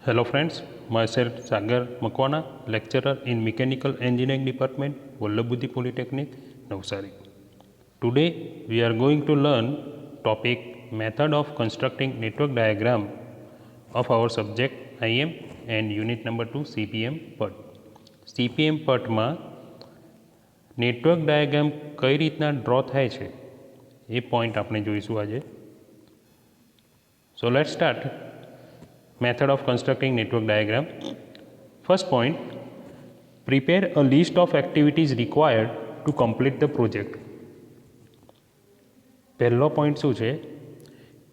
Hello friends, myself Sagar Makwana, lecturer in Mechanical Engineering Department, Vallabh Polytechnic, Navsari. Today we are going to learn topic method of constructing network diagram of our subject IM and unit number 2 CPM PERT. CPM PERT માં network diagram કઈ રીતના draw થાય છે એ point આપણે જોઈશું આજે. So let's start. Method of constructing network diagram. First point, prepare a list of activities required to complete the project. પહેલો point શું છે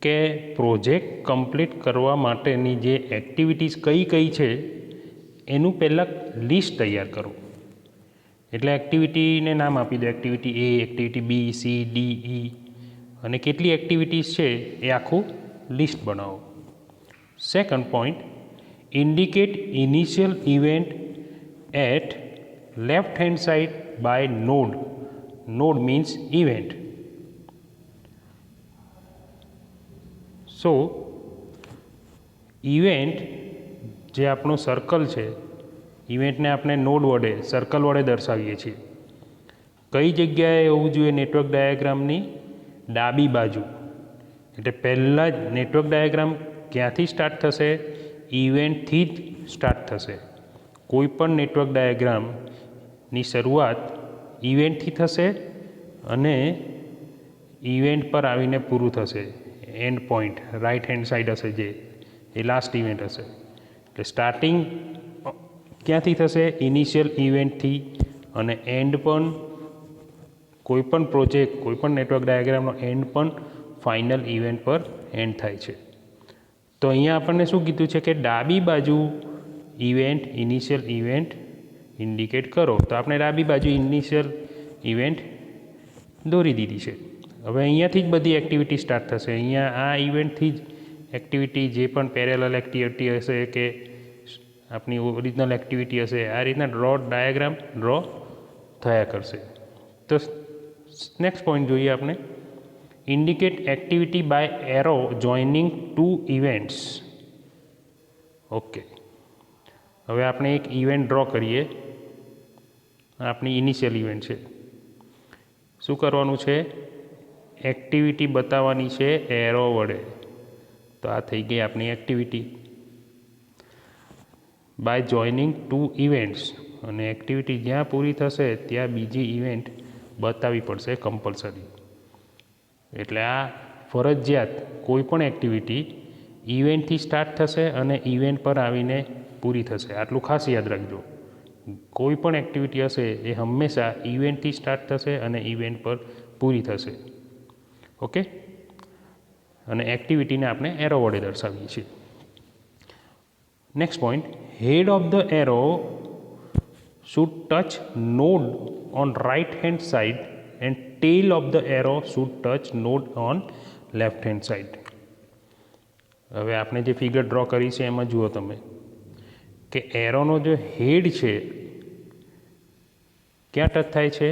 કે પ્રોજેક્ટ કમ્પ્લીટ કરવા માટેની જે એક્ટિવિટીઝ કઈ કઈ છે એનું પહેલાં લિસ્ટ તૈયાર કરો. એટલે એક્ટિવિટીને નામ આપી દો, એક્ટિવિટી એ, એક્ટિવિટી બી, સી, ડી, ઈ અને કેટલી એક્ટિવિટીઝ છે એ આખું લિસ્ટ બનાવો. Second point, indicate initial event at left hand side by node. Node means event. So event જે આપણું સર્કલ છે, ઇવેન્ટને આપણે નોડ વડે સર્કલ વડે દર્શાવીએ છીએ. કઈ જગ્યાએ હોવું જોઈએ નેટવર્ક ડાયાગ્રામની? ડાબી બાજુ. એટલે પહેલાં જ નેટવર્ક ડાયાગ્રામ ક્યાંથી સ્ટાર્ટ થશે? ઇવેન્ટથી જ સ્ટાર્ટ થશે. કોઈ પણ નેટવર્ક ડાયાગ્રામની શરૂઆત ઇવેન્ટથી થશે અને ઇવેન્ટ પર આવીને પૂરું થશે. End point right hand side હશે જે એ લાસ્ટ ઇવેન્ટ હશે. એટલે સ્ટાર્ટિંગ ક્યાંથી થશે? ઇનિશિયલ ઇવેન્ટથી અને એન્ડ પણ કોઈપણ પ્રોજેક્ટ કોઈપણ નેટવર્ક ડાયાગ્રામનો એન્ડ પણ ફાઇનલ ઇવેન્ટ પર એન્ડ થાય છે. તો અહીંયા આપણને શું કીધું છે કે ડાબી બાજુ ઇવેન્ટ ઇનિશિયલ ઇવેન્ટ ઇન્ડિકેટ કરો. તો આપણે ડાબી બાજુ ઇનિશિયલ ઇવેન્ટ દોરી દીધી છે. હવે અહીંયાથી જ બધી એક્ટિવિટી સ્ટાર્ટ થશે. અહીંયા આ ઇવેન્ટથી જ એક્ટિવિટી જે પણ પેરેલલ એક્ટિવિટી હશે કે આપણી ઓરિજિનલ એક્ટિવિટી હશે આ રીતના ડાયાગ્રામ ડ્રો થયા કરશે. તો નેક્સ્ટ પોઈન્ટ જોઈએ આપણે. Indicate activity by arrow joining two events. Okay, હવે આપણે એક ઇવેન્ટ ડ્રો કરીએ. આપણી ઇનિશિયલ ઇવેન્ટ છે. શું કરવાનું છે? એક્ટિવિટી બતાવવાની છે એરો વડે. તો આ થઈ ગઈ આપણી activity. By joining two events, અને એક્ટિવિટી જ્યાં પૂરી થશે ત્યાં બીજી ઇવેન્ટ બતાવવી પડશે કમ્પલસરી. એટલે આ ફરજિયાત કોઈ પણ એક્ટિવિટી ઇવેન્ટથી સ્ટાર્ટ થશે અને ઇવેન્ટ પર આવીને પૂરી થશે. આટલું ખાસ યાદ રાખજો. કોઈ પણ એક્ટિવિટી હશે એ હંમેશા ઇવેન્ટથી સ્ટાર્ટ થશે અને ઇવેન્ટ પર પૂરી થશે. ઓકે, અને એક્ટિવિટીને આપણે એરો વડે દર્શાવીએ છીએ. Next point, head of the arrow should touch node on right hand side and tail of the arrow should touch node on left hand side. હવે આપણે જે ફિગર ડ્રો કરી છે એમાં જુઓ તમે કે એરોનો જે હેડ છે ક્યાં ટચ થાય છે?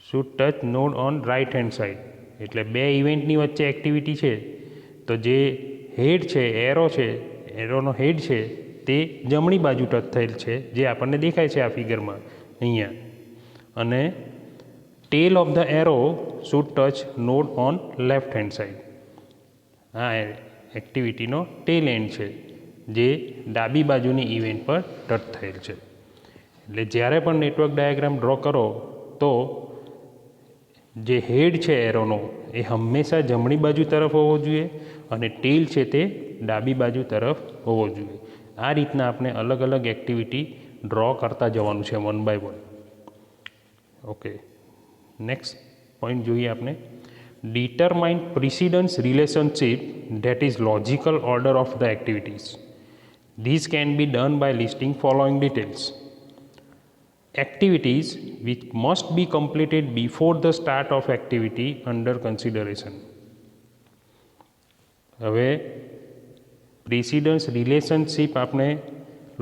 should touch node on right hand side. એટલે બે ઇવેન્ટની વચ્ચે એક્ટિવિટી છે તો જે હેડ છે, એરો છે, એરોનો હેડ છે તે જમણી બાજુ ટચ થયેલ છે જે આપણને દેખાય છે આ ફિગરમાં અહીંયા. અને tail of the arrow should touch node on left hand side. આ એક્ટિવિટીનો ટેલ એન્ડ છે જે ડાબી બાજુની ઇવેન્ટ પર ટચ થયેલ છે. એટલે જ્યારે પણ નેટવર્ક ડાયાગ્રામ ડ્રો કરો તો જે હેડ છે એરોનો એ હંમેશા જમણી બાજુ તરફ હોવો જોઈએ અને ટેલ છે તે ડાબી બાજુ તરફ હોવો જોઈએ. આ રીતના આપણે અલગ અલગ એક્ટિવિટી ડ્રો કરતા જવાનું છે one by one. Okay, next point જોઈએ આપણે. Determine precedence relationship that is logical order of the activities. This can be done by listing following details. Activities which must be completed before the start of activity under consideration. હવે precedence relationship આપણે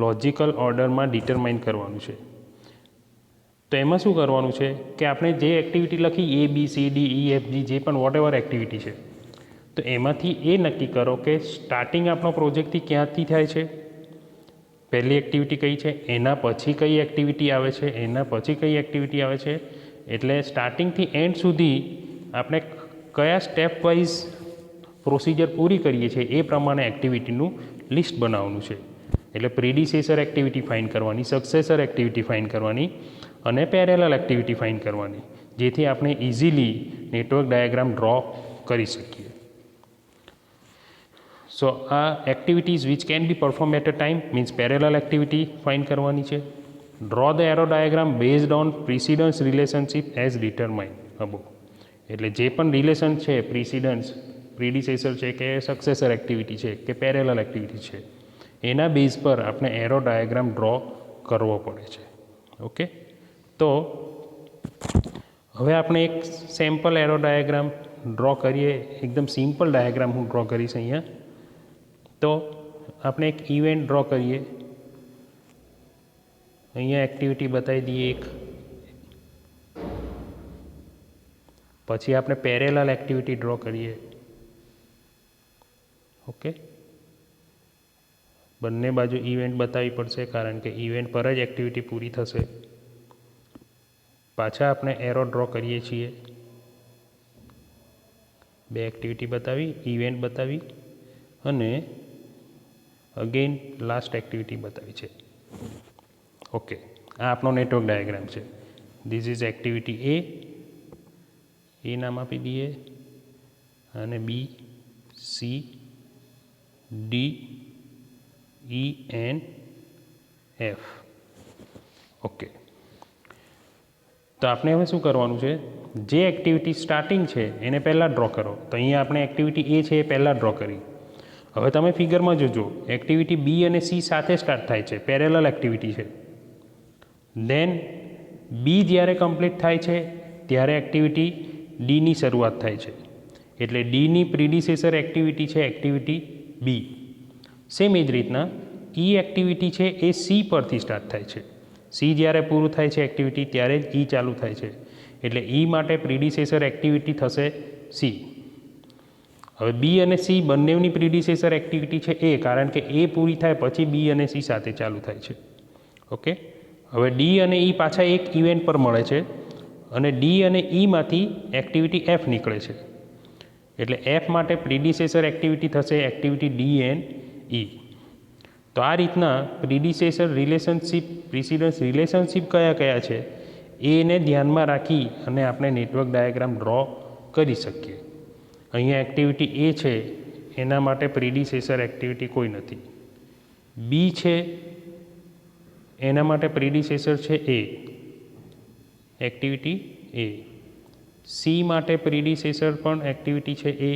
logical ઓર્ડરમાં determine કરવાનું છે. તો એમાં શું કરવાનું છે કે આપણે જે એક્ટિવિટી લખી A B C D E F G જે પણ વોટ એવર એક્ટિવિટી છે તો એમાંથી એ નક્કી કરો કે સ્ટાર્ટિંગ આપણો પ્રોજેક્ટથી ક્યાંથી થાય છે, પહેલી એક્ટિવિટી કઈ છે, એના પછી કઈ એક્ટિવિટી આવે છે, એના પછી કઈ એક્ટિવિટી આવે છે. એટલે સ્ટાર્ટિંગથી એન્ડ સુધી આપણે કયા સ્ટેપ વાઇઝ પ્રોસિજર પૂરી કરીએ છીએ એ પ્રમાણે એક્ટિવિટીનું લિસ્ટ બનાવવાનું છે. એટલે પ્રીડિસેસર એક્ટિવિટી ફાઇન કરવાની, સક્સેસર એક્ટિવિટી ફાઇન કરવાની અને પેરેલલ એક્ટિવિટી ફાઇન કરવાની, જેથી આપણે ઇઝીલી નેટવર્ક ડાયાગ્રામ ડ્રો કરી શકીએ. સો આ activities which can be perform at a time means parallel activity find કરવાની છે. Draw the arrow diagram based on precedence relationship as determine above. એટલે જે પણ રિલેશન છે, પ્રિસિડન્સ પ્રીડિસેસર છે કે સક્સેસર એક્ટિવિટી છે કે પેરેલલ એક્ટિવિટી છે, એના બેઝ પર આપણે એરો ડાયાગ્રામ ડ્રો કરવો પડે છે. ઓકે, તો હવે આપણે એક સેમ્પલ એરો ડાયાગ્રામ ડ્રો કરીએ. એકદમ સિમ્પલ ડાયાગ્રામ હું ડ્રો કરીશ અહીંયા. તો આપણે એક ઇવેન્ટ ડ્રો કરીએ. અહીંયા એક્ટિવિટી બતાવી દઈએ એક. પછી આપણે પેરેલલ એક્ટિવિટી ડ્રો કરીએ. ઓકે, બંને બાજુ ઇવેન્ટ બતાવવી પડશે કારણ કે ઇવેન્ટ પર જ એક્ટિવિટી પૂરી થશે. પાછા આપણે એરો ડ્રો કરીએ છીએ. બે એક્ટિવિટી બતાવી, ઇવેન્ટ બતાવી અને અગેન લાસ્ટ એક્ટિવિટી બતાવી છે. ઓકે, આ આપણો નેટવર્ક ડાયાગ્રામ છે. ધીસ ઇઝ એક્ટિવિટી એ નામ આપી દઈએ અને B, C, D, E and F. Okay, તો આપણે હવે શું કરવાનું છે, જે એક્ટિવિટી સ્ટાર્ટિંગ છે એને પહેલાં ડ્રો કરો. તો અહીંયા આપણે એક્ટિવિટી એ છે એ પહેલાં ડ્રો કરી. હવે તમે ફિગરમાં જોજો, એક્ટિવિટી બી અને સી સાથે સ્ટાર્ટ થાય છે, પેરેલલ એક્ટિવિટી છે. દેન બી જ્યારે કમ્પ્લીટ થાય છે ત્યારે એક્ટિવિટી ડીની શરૂઆત થાય છે. એટલે ડીની પ્રીડિસેસર એક્ટિવિટી છે એક્ટિવિટી બી. સેમ એ જ રીતના ઈ એક્ટિવિટી છે એ સી પરથી સ્ટાર્ટ થાય છે. સી જ્યારે પૂરું થાય છે એક્ટિવિટી ત્યારે જ ઈ ચાલુ થાય છે. એટલે ઈ માટે પ્રીડિસેસર એક્ટિવિટી થશે સી. હવે બી અને સી બંનેની પ્રીડિસેસર એક્ટિવિટી છે એ, કારણ કે એ પૂરી થાય પછી બી અને સી સાથે ચાલુ થાય છે. ઓકે, હવે ડી અને ઈ પાછા એક ઇવેન્ટ પર મળે છે અને ડી અને ઈમાંથી એક્ટિવિટી એફ નીકળે છે. એટલે એફ માટે પ્રીડિસેસર એક્ટિવિટી થશે એક્ટિવિટી ડી એન્ડ ઈ. તો આ રીતના પ્રીડિસેસર રિલેશનશિપ, પ્રિસિડન્સ રિલેશનશિપ કયા કયા છે એને ધ્યાનમાં રાખી અને આપણે નેટવર્ક ડાયાગ્રામ ડ્રો કરી શકીએ. અહીંયા એક્ટિવિટી એ છે એના માટે પ્રીડિસેસર એક્ટિવિટી કોઈ નથી. બી છે એના માટે પ્રીડિસેસર છે એ, એક્ટિવિટી એ. સી માટે પ્રીડિસેસર પણ એક્ટિવિટી છે એ.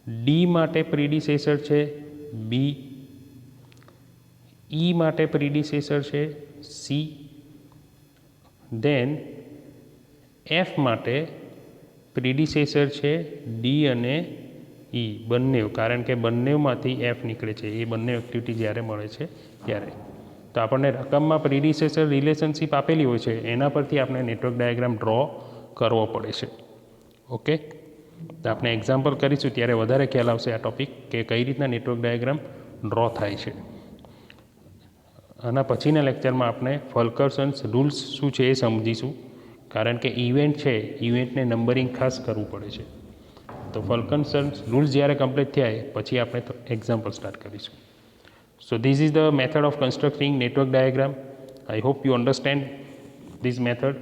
ડી માટે પ્રીડિસેસર છે બી. ઈ માટે પ્રીડિસેસર છે સી. દેન એફ માટે પ્રીડિસેસર છે ડી અને ઈ બંને, કારણ કે બંનેમાંથી એફ નીકળે છે એ બંને એક્ટિવિટી જ્યારે મળે છે ત્યારે. તો આપણને રકમમાં પ્રીડિસેસર રિલેશનશિપ આપેલી હોય છે એના પરથી આપણે નેટવર્ક ડાયાગ્રામ ડ્રો કરવો પડે છે. ઓકે, તો આપણે એક્ઝામ્પલ કરીશું ત્યારે વધારે ખ્યાલ આવશે આ ટૉપિક કે કઈ રીતના નેટવર્ક ડાયાગ્રામ ડ્રો થાય છે. આના પછીના લેક્ચરમાં આપણે ફલ્કરસન્સ રૂલ્સ શું છે એ સમજીશું, કારણ કે ઇવેન્ટ છે, ઇવેન્ટને નંબરિંગ ખાસ કરવું પડે છે. તો ફલ્કરસન્સ રૂલ્સ જ્યારે કમ્પ્લીટ થાય પછી આપણે એક્ઝામ્પલ સ્ટાર્ટ કરીશું. So this is the method of constructing network diagram. I hope you understand this method.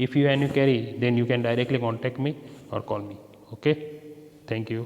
If you have any query, then you can directly contact me or call me. Okay, thank you.